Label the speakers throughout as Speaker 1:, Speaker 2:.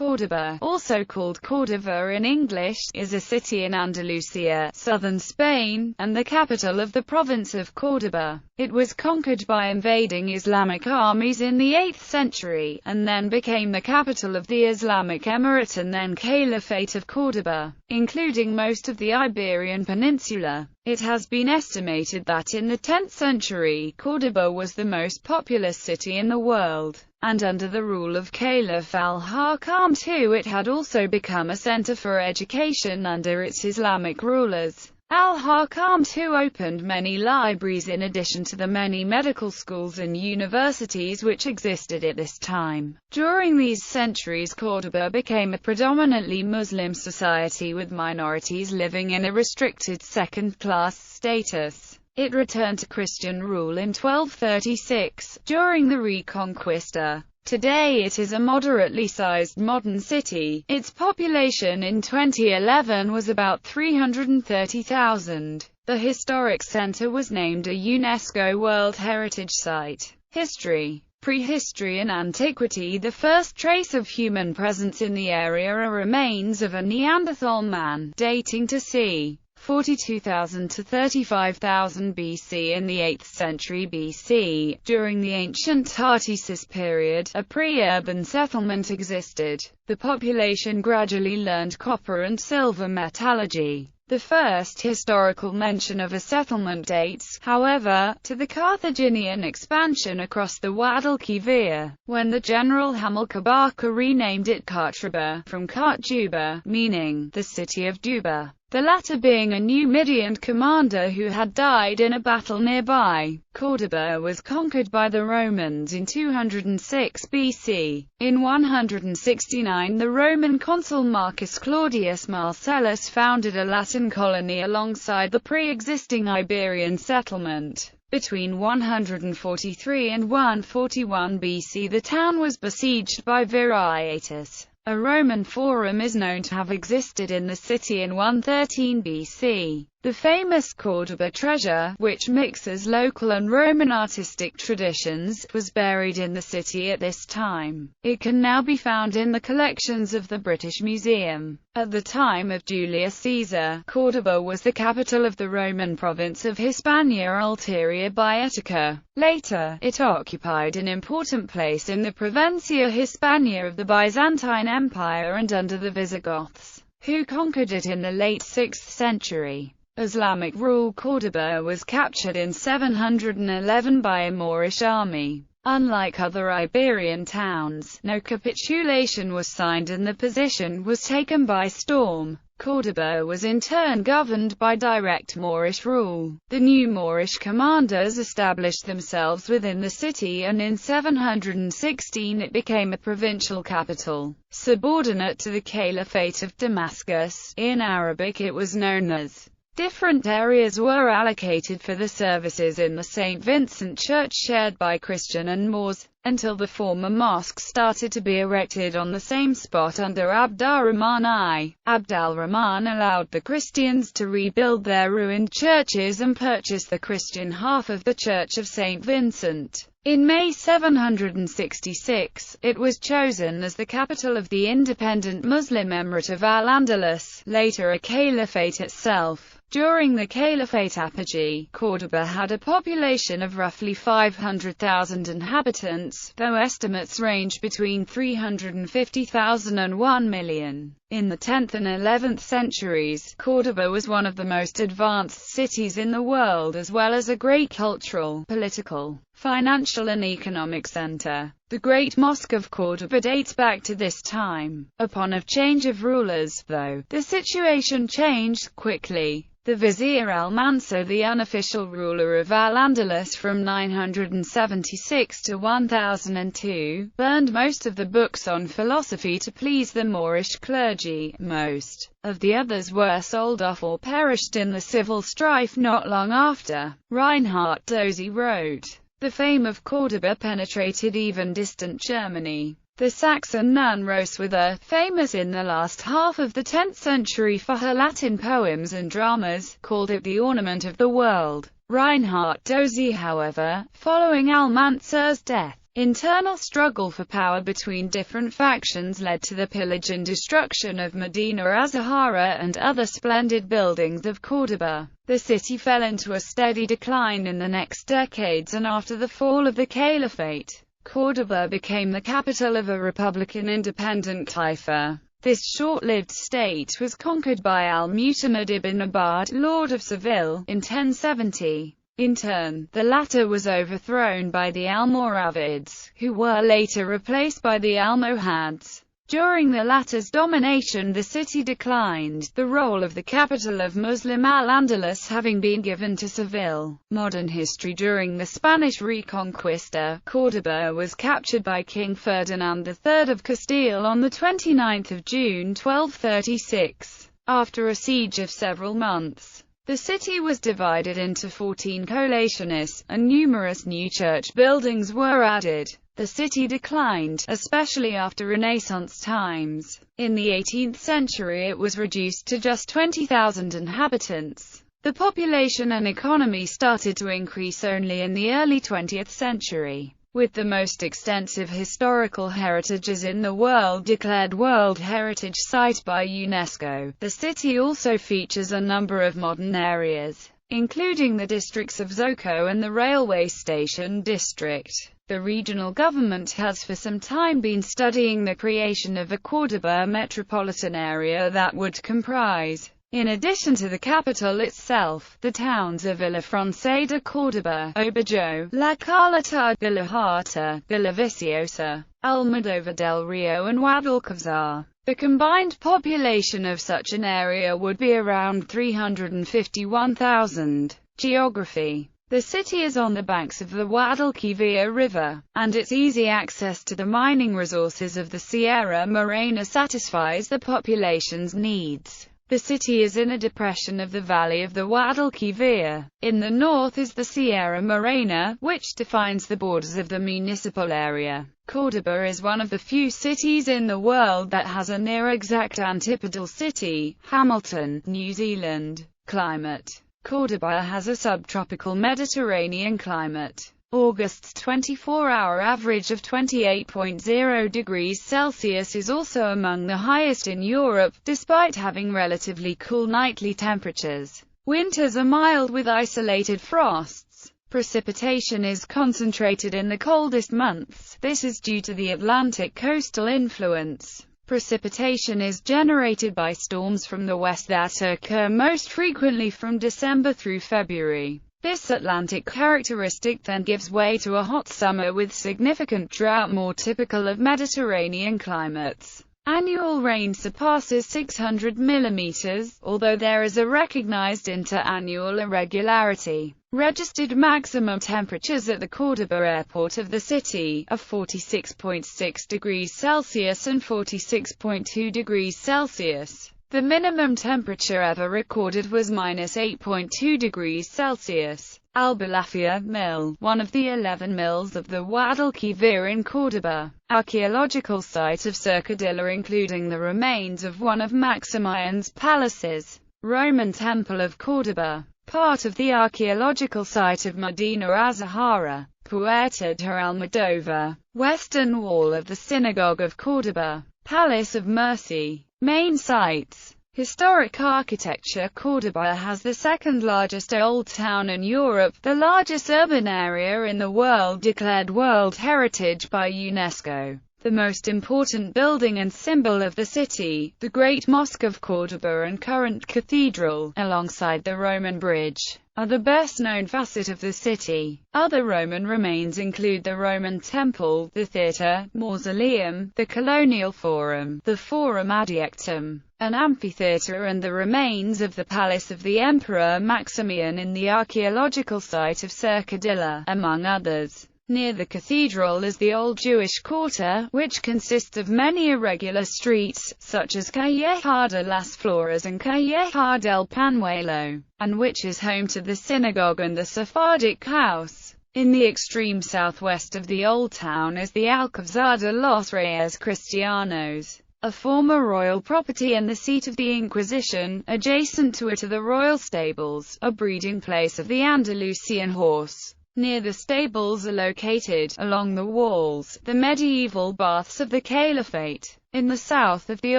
Speaker 1: Córdoba, also called Córdoba in English, is a city in Andalusia, southern Spain, and the capital of the province of Córdoba. It was conquered by invading Islamic armies in the 8th century, and then became the capital of the Islamic Emirate and then Caliphate of Córdoba, including most of the Iberian Peninsula. It has been estimated that in the 10th century, Córdoba was the most populous city in the world, and under the rule of Caliph al-Hakam II it had also become a center for education under its Islamic rulers. Al-Hakam II opened many libraries in addition to the many medical schools and universities which existed at this time. During these centuries, Córdoba became a predominantly Muslim society with minorities living in a restricted second-class status. It returned to Christian rule in 1236, during the Reconquista. Today it is a moderately sized modern city. Its population in 2011 was about 330,000. The historic center was named a UNESCO World Heritage Site. History. Prehistory and antiquity. The first trace of human presence in the area are remains of a Neanderthal man, dating to c. 42,000 to 35,000 BC in the 8th century BC. During the ancient Tartessus period, a pre-urban settlement existed. The population gradually learned copper and silver metallurgy. The first historical mention of a settlement dates, however, to the Carthaginian expansion across the Guadalquivir, when the general Hamilcar Barca renamed it Qartraba, from Qartjuba, meaning the city of Juba, the latter being a Numidian commander who had died in a battle nearby. Córdoba was conquered by the Romans in 206 BC. In 169 the Roman consul Marcus Claudius Marcellus founded a Latin colony alongside the pre-existing Iberian settlement. Between 143 and 141 BC the town was besieged by Viriatus. A Roman forum is known to have existed in the city in 113 BC. The famous Córdoba treasure, which mixes local and Roman artistic traditions, was buried in the city at this time. It can now be found in the collections of the British Museum. At the time of Julius Caesar, Córdoba was the capital of the Roman province of Hispania Ulterior Baetica. Later, it occupied an important place in the Provincia Hispania of the Byzantine Empire and under the Visigoths, who conquered it in the late 6th century. Islamic rule. Córdoba was captured in 711 by a Moorish army. Unlike other Iberian towns, no capitulation was signed and the position was taken by storm. Córdoba was in turn governed by direct Moorish rule. The new Moorish commanders established themselves within the city and in 716 it became a provincial capital, subordinate to the Caliphate of Damascus. In Arabic it was known as. Different areas were allocated for the services in the St. Vincent Church shared by Christian and Moors, until the former mosque started to be erected on the same spot under Abd al-Rahman I. Abd al-Rahman allowed the Christians to rebuild their ruined churches and purchase the Christian half of the Church of St. Vincent. In May 766, it was chosen as the capital of the independent Muslim Emirate of Al-Andalus, later a caliphate itself. During the Caliphate apogee, Córdoba had a population of roughly 500,000 inhabitants, though estimates range between 350,000 and 1 million. In the 10th and 11th centuries, Córdoba was one of the most advanced cities in the world as well as a great cultural, political, financial and economic center. The Great Mosque of Córdoba dates back to this time. Upon a change of rulers, though, the situation changed quickly. The Vizier al-Mansur, the unofficial ruler of Al-Andalus from 976 to 1002, burned most of the books on philosophy to please the Moorish clergy. Most of the others were sold off or perished in the civil strife not long after. Reinhard Dozy wrote, "The fame of Córdoba penetrated even distant Germany. The Saxon nun Roswitha, famous in the last half of the 10th century for her Latin poems and dramas, called it the ornament of the world." Reinhard Dozy, however, following al-Mansur's death, Internal struggle for power between different factions led to the pillage and destruction of Medina Azahara and other splendid buildings of Córdoba. The city fell into a steady decline in the next decades, and after the fall of the Caliphate, Córdoba became the capital of a Republican independent Taifa. This short-lived state was conquered by Al-Mu'tamid ibn Abad, Lord of Seville, in 1070. In turn, the latter was overthrown by the Almoravids, who were later replaced by the Almohads. During the latter's domination, the city declined, the role of the capital of Muslim Al-Andalus having been given to Seville. Modern history. During the Spanish Reconquista, Córdoba was captured by King Ferdinand III of Castile on 29 June 1236. After a siege of several months, the city was divided into 14 collationes, and numerous new church buildings were added. The city declined, especially after Renaissance times. In the 18th century it was reduced to just 20,000 inhabitants. The population and economy started to increase only in the early 20th century. With the most extensive historical heritages in the world declared World Heritage Site by UNESCO, the city also features a number of modern areas, including the districts of Zoco and the railway station district. The regional government has for some time been studying the creation of a Córdoba metropolitan area that would comprise, in addition to the capital itself, the towns of Villafranca de Córdoba, Obajo, La Carlota, Villajarta, Villaviciosa, Almodóvar del Rio and Guadalcázar. The combined population of such an area would be around 351,000. Geography. The city is on the banks of the Guadalquivir River, and its easy access to the mining resources of the Sierra Morena satisfies the population's needs. The city is in a depression of the valley of the Guadalquivir. In the north is the Sierra Morena, which defines the borders of the municipal area. Córdoba is one of the few cities in the world that has a near-exact antipodal city, Hamilton, New Zealand. Climate. Córdoba has a subtropical Mediterranean climate. August's 24-hour average of 28.0 degrees Celsius is also among the highest in Europe, despite having relatively cool nightly temperatures. Winters are mild with isolated frosts. Precipitation is concentrated in the coldest months. This is due to the Atlantic coastal influence. Precipitation is generated by storms from the west that occur most frequently from December through February. This Atlantic characteristic then gives way to a hot summer with significant drought more typical of Mediterranean climates. Annual rain surpasses 600 mm, although there is a recognized inter-annual irregularity. Registered maximum temperatures at the Córdoba airport of the city are 46.6 degrees Celsius and 46.2 degrees Celsius. The minimum temperature ever recorded was -8.2 degrees Celsius. Albalafia Mill, one of the 11 mills of the Guadalquivir in Córdoba, archaeological site of Cercadilla including the remains of one of Maximian's palaces. Roman Temple of Córdoba, part of the archaeological site of Medina Azahara, Puerta de Almodóvar, western wall of the Synagogue of Córdoba, Palace of Mercy. Main sites. Historic architecture. Córdoba has the second largest old town in Europe, the largest urban area in the world declared World Heritage by UNESCO. The most important building and symbol of the city, the Great Mosque of Córdoba and current cathedral, alongside the Roman bridge, are the best-known facet of the city. Other Roman remains include the Roman Temple, the theatre, mausoleum, the Colonial Forum, the Forum Adiectum, an amphitheatre and the remains of the palace of the Emperor Maximian in the archaeological site of Cercadilla, among others. Near the cathedral is the Old Jewish Quarter, which consists of many irregular streets, such as Calleja de las Flores and Calleja del Pañuelo, and which is home to the synagogue and the Sephardic house. In the extreme southwest of the Old Town is the Alcázar de los Reyes Cristianos, a former royal property and the seat of the Inquisition. Adjacent to it are the royal stables, a breeding place of the Andalusian horse. near the stables are located, along the walls, the medieval baths of the Caliphate. In the south of the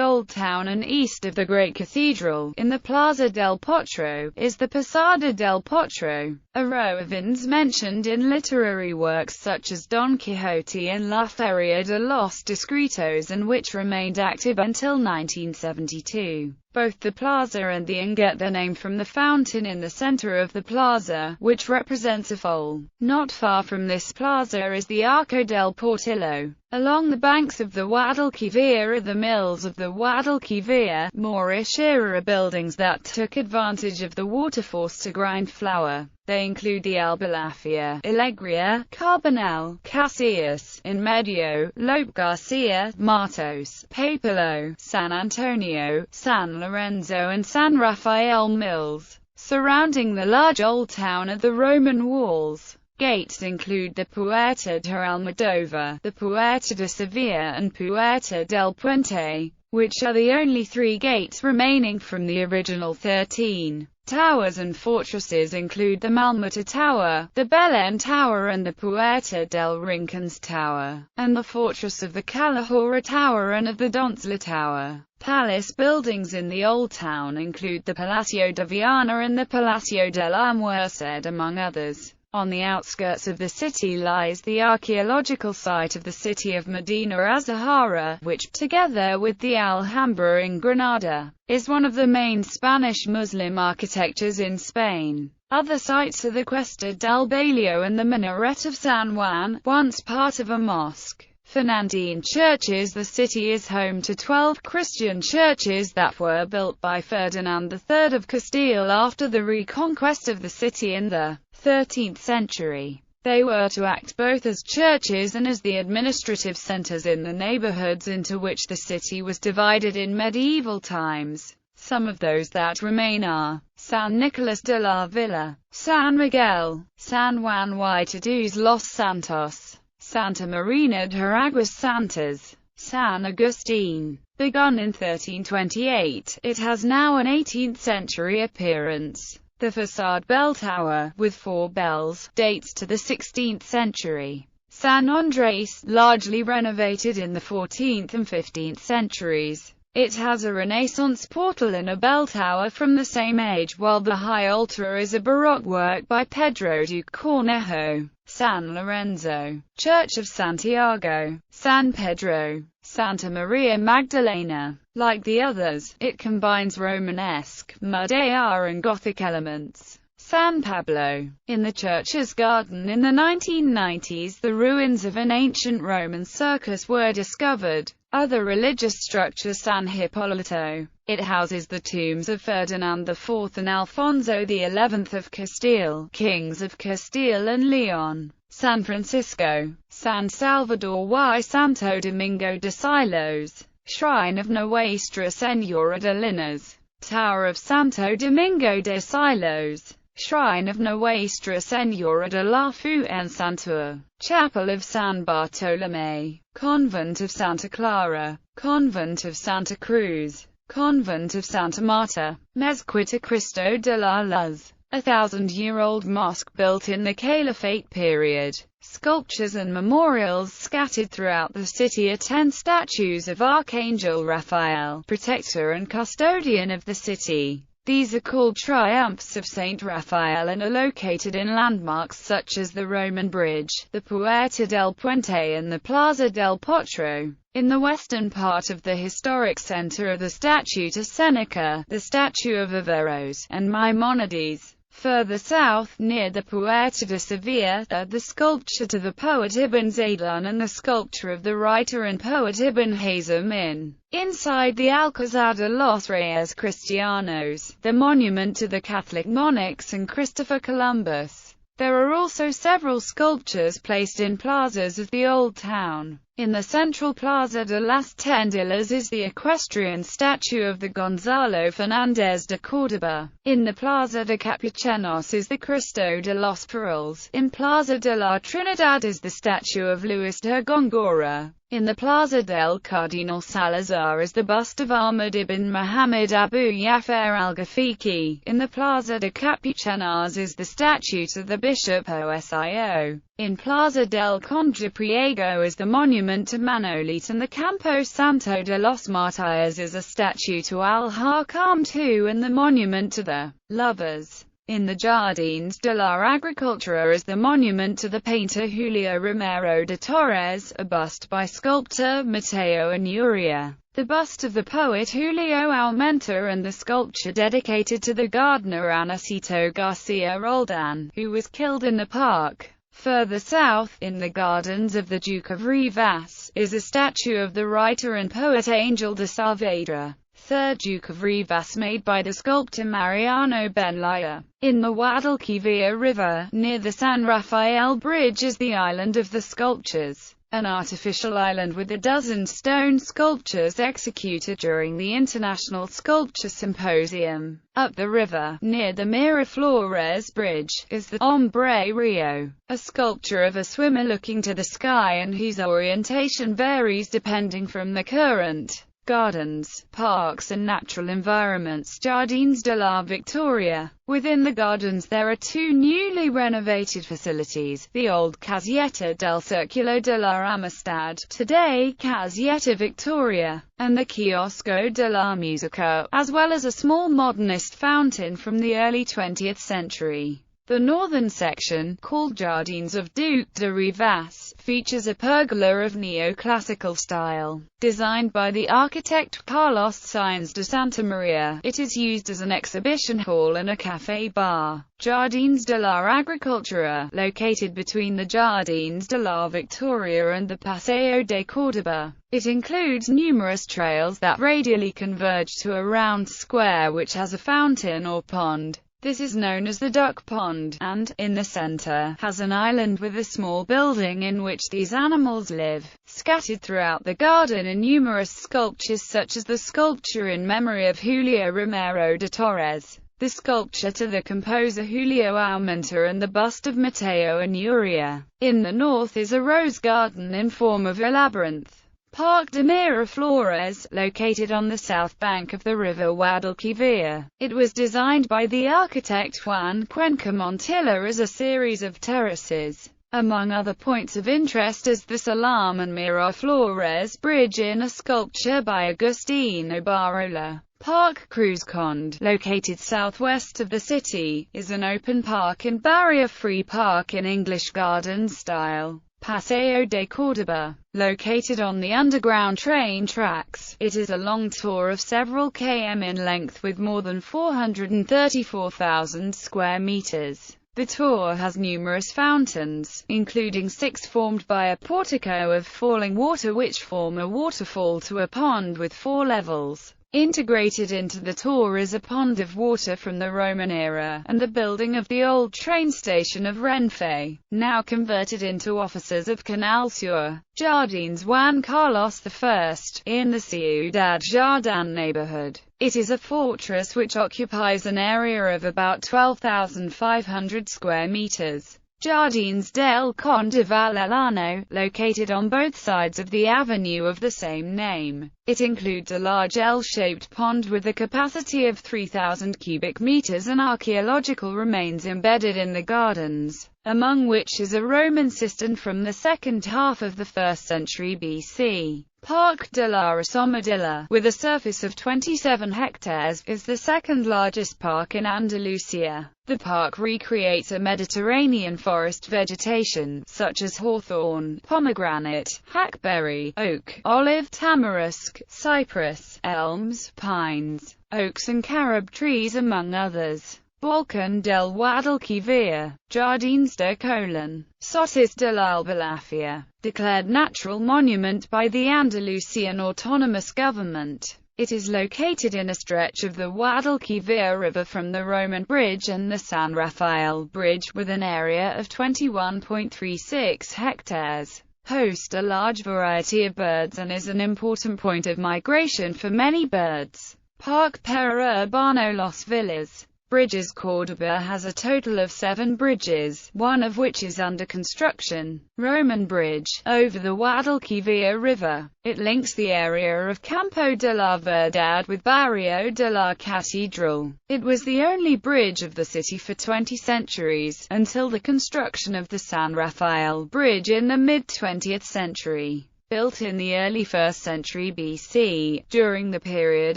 Speaker 1: Old Town and east of the Great Cathedral, in the Plaza del Potro, is the Posada del Potro, a row of inns mentioned in literary works such as Don Quixote and La Feria de los Discretos, and which remained active until 1972. Both the plaza and the inn get their name from the fountain in the center of the plaza, which represents a foal. Not far from this plaza is the Arco del Portillo. Along the banks of the Guadalquivir are the mills of the Guadalquivir, Moorish era buildings that took advantage of the waterforce to grind flour. They include the Albalafia, Alegria, Carbonel, Casillas, Inmedio, Lope Garcia, Matos, Papalo, San Antonio, San Lorenzo and San Rafael mills. Surrounding the large old town are the Roman walls. Gates include the Puerta de Almodóvar, the Puerta de Sevilla and Puerta del Puente, which are the only 3 gates remaining from the original 13. Towers and fortresses include the Malmata Tower, the Belén Tower and the Puerta del Rincons Tower, and the fortress of the Calahorra Tower and of the Donzla Tower. Palace buildings in the Old Town include the Palacio de Viana and the Palacio de la Merced, among others. On the outskirts of the city lies the archaeological site of the city of Medina Azahara, which, together with the Alhambra in Granada, is one of the main Spanish Muslim architectures in Spain. Other sites are the Cuesta del Bailio and the minaret of San Juan, once part of a mosque. Fernandine churches. The city is home to 12 Christian churches that were built by Ferdinand III of Castile after the reconquest of the city in the 13th century. They were to act both as churches and as the administrative centers in the neighborhoods into which the city was divided in medieval times. Some of those that remain are San Nicolas de la Villa, San Miguel, San Juan y Todos los Santos, Santa Marina de Aguas Santas, San Agustin. Begun in 1328, it has now an 18th-century appearance. The facade bell tower, with 4 bells, dates to the 16th century. San Andres, largely renovated in the 14th and 15th centuries. It has a Renaissance portal and a bell tower from the same age, while the high altar is a Baroque work by Pedro de Cornejo. San Lorenzo, Church of Santiago, San Pedro, Santa Maria Magdalena. Like the others, it combines Romanesque, Mudéjar and Gothic elements. San Pablo. In the church's garden in the 1990s, the ruins of an ancient Roman circus were discovered. Other religious structure. San Hipólito. It houses the tombs of Ferdinand IV and Alfonso XI of Castile, kings of Castile and Leon. San Francisco, San Salvador y Santo Domingo de Silos, Shrine of Nuestra Señora de Linares. Tower of Santo Domingo de Silos, Shrine of Nuestra Señora de la Fuensantura. Chapel of San Bartolomé, Convent of Santa Clara, Convent of Santa Cruz, Convent of Santa Marta, Mezquita Cristo de la Luz, a 1,000-year-old mosque built in the Caliphate period. Sculptures and memorials scattered throughout the city are 10 statues of Archangel Raphael, protector and custodian of the city. These are called triumphs of Saint Raphael and are located in landmarks such as the Roman Bridge, the Puerta del Puente and the Plaza del Potro. In the western part of the historic center are the statue to Seneca, the statue of Averroes, and Maimonides. Further south, near the Puerta de Sevilla, are the sculpture to the poet Ibn Zaydun and the sculpture of the writer and poet Ibn Hazm. Inside the Alcázar de los Reyes Cristianos, the monument to the Catholic monarchs and Christopher Columbus. There are also several sculptures placed in plazas of the Old Town. In the central Plaza de las Tendilas is the equestrian statue of the Gonzalo Fernández de Córdoba. In the Plaza de Capuchinos is the Cristo de los Pearls. In Plaza de la Trinidad is the statue of Luis de Góngora. In the Plaza del Cardinal Salazar is the bust of Ahmad ibn Muhammad Abu Yafar al-Ghafiqi. In the Plaza de Capuchanas is the statue to the Bishop Osio. In Plaza del Conde Priego is the monument to Manolete, and the Campo Santo de los Martires is a statue to Al-Hakam II and the monument to the lovers. In the Jardins de la Agricultura is the monument to the painter Julio Romero de Torres, a bust by sculptor Mateo Anuria, the bust of the poet Julio Almenta, and the sculpture dedicated to the gardener Anacito Garcia Roldan, who was killed in the park. Further south, in the gardens of the Duke of Rivas, is a statue of the writer and poet Angel de Saavedra, 3rd Duke of Rivas, made by the sculptor Mariano Benlaya. In the Guadalquivir River, near the San Rafael Bridge, is the Island of the Sculptures, an artificial island with a dozen stone sculptures executed during the International Sculpture Symposium. Up the river, near the Miraflores Bridge, is the Hombre Rio, a sculpture of a swimmer looking to the sky and whose orientation varies depending from the current. Gardens, parks and natural environments. Jardins de la Victoria. Within the gardens there are two newly renovated facilities, the old Caseta del Circulo de la Amistad, today Caseta Victoria, and the Kiosco de la Musica, as well as a small modernist fountain from the early 20th century. The northern section, called Jardins of Duque de Rivas, features a pergola of neoclassical style, designed by the architect Carlos Sainz de Santa Maria. It is used as an exhibition hall and a café-bar. Jardins de la Agricultura, located between the Jardins de la Victoria and the Paseo de Córdoba. It includes numerous trails that radially converge to a round square which has a fountain or pond. This is known as the Duck Pond, and, in the center, has an island with a small building in which these animals live. Scattered throughout the garden are numerous sculptures such as the sculpture in memory of Julio Romero de Torres, the sculpture to the composer Julio Almenta, and the bust of Mateo Anuria. In the north is a rose garden in form of a labyrinth. Parque de Miraflores, located on the south bank of the river Guadalquivir. It was designed by the architect Juan Cuenca Montilla as a series of terraces. Among other points of interest is the Salam and Miraflores Bridge in a sculpture by Agustino Barola. Parque Cruz Conde, located southwest of the city, is an open park and barrier-free park in English garden style. Paseo de Córdoba, located on the underground train tracks. It is a long tour of several km in length with more than 434,000 square meters. The tour has numerous fountains, including 6 formed by a portico of falling water which form a waterfall to a pond with 4 levels. Integrated into the tour is a pond of water from the Roman era, and the building of the old train station of Renfe, now converted into offices of Canal Sur. Jardins Juan Carlos I, in the Ciudad Jardín neighborhood. It is a fortress which occupies an area of about 12,500 square meters. Jardins del Conde Valellano, located on both sides of the avenue of the same name. It includes a large L-shaped pond with a capacity of 3,000 cubic meters and archaeological remains embedded in the gardens, among which is a Roman cistern from the second half of the 1st century BC. Parque de la Rasomadilla, with a surface of 27 hectares, is the second largest park in Andalusia. The park recreates a Mediterranean forest vegetation, such as hawthorn, pomegranate, hackberry, oak, olive, tamarisk, cypress, elms, pines, oaks and carob trees among others. Volcán del Guadalquivir, Jardins de Colón, Sotis de la Albalafia, declared natural monument by the Andalusian autonomous government. It is located in a stretch of the Guadalquivir River from the Roman Bridge and the San Rafael Bridge, with an area of 21.36 hectares. Hosts a large variety of birds and is an important point of migration for many birds. Parque Perurbano Los Villas, Bridges. Córdoba has a total of 7 bridges, one of which is under construction. Roman Bridge, over the Guadalquivir River. It links the area of Campo de la Verdad with Barrio de la Catedral. It was the only bridge of the city for 20 centuries, until the construction of the San Rafael Bridge in the mid-20th century. Built in the early 1st century BC, during the period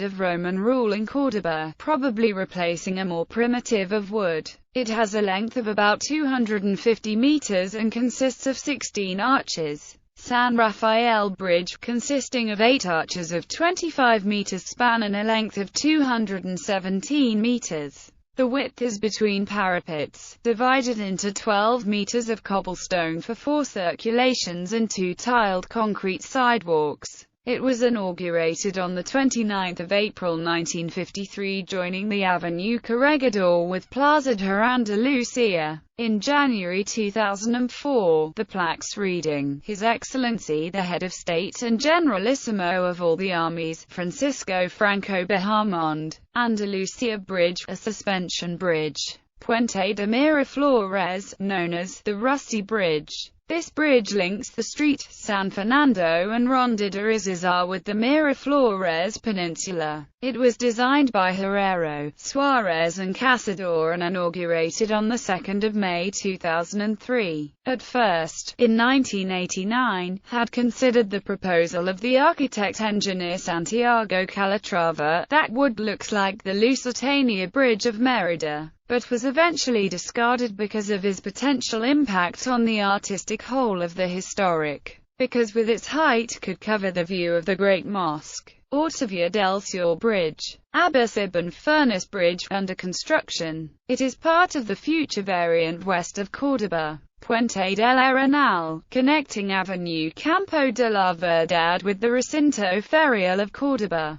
Speaker 1: of Roman rule in Córdoba, probably replacing a more primitive of wood. It has a length of about 250 meters and consists of 16 arches. San Rafael Bridge, consisting of 8 arches of 25 meters span and a length of 217 meters. The width is between parapets, divided into 12 meters of cobblestone for 4 circulations and 2 tiled concrete sidewalks. It was inaugurated on 29 April 1953, joining the Avenue Corregidor with Plaza de Andalusia. In January 2004, the plaques reading, His Excellency the Head of State and Generalissimo of all the armies, Francisco Franco Bahamonde, Andalusia Bridge, a suspension bridge. Puente de Miraflores, known as the Rusty Bridge. This bridge links the street, San Fernando and Ronda de Izazar with the Miraflores Peninsula. It was designed by Herrero, Suarez and Casador and inaugurated on 2 May 2003. At first, in 1989, had considered the proposal of the architect-engineer Santiago Calatrava, that would look like the Lusitania Bridge of Merida, but was eventually discarded because of his potential impact on the artistic whole of the historic, because with its height could cover the view of the Great Mosque. Ortavia del Sur Bridge, Abbas Ibn Furnace Bridge, under construction. It is part of the future variant west of Córdoba. Puente del Arenal, connecting Avenue Campo de la Verdad with the Recinto Ferial of Córdoba.